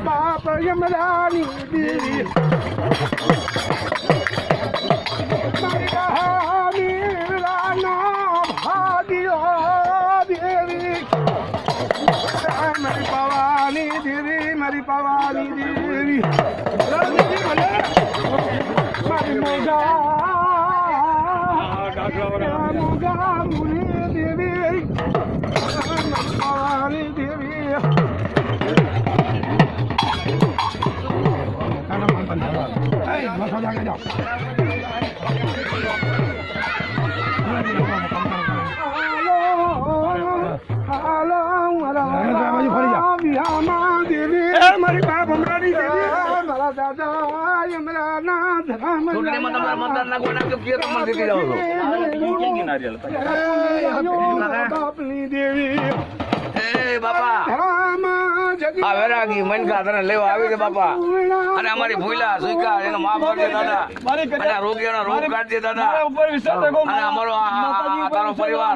બાપ યમરાની દેવી મારી કહાની રાનો ભાગ્યો દેવી મારી પવાની દેવી મારી પવાની દેવી મારી મોગા મુની દેવી પવાની દેવી મારી બાપ હમણાંની દેવી મારા દાદા યમરાના ધર્મ બાપની દેવી બાપા આ વેરાગી મનકા તને લેવા આવી છે બાપા અને અમારી ભૂલા સુઈકા એનો માફ કરજે દાદા અને રોગીઓનો રોગ કાઢજે દાદા અને અમારો તારો પરિવાર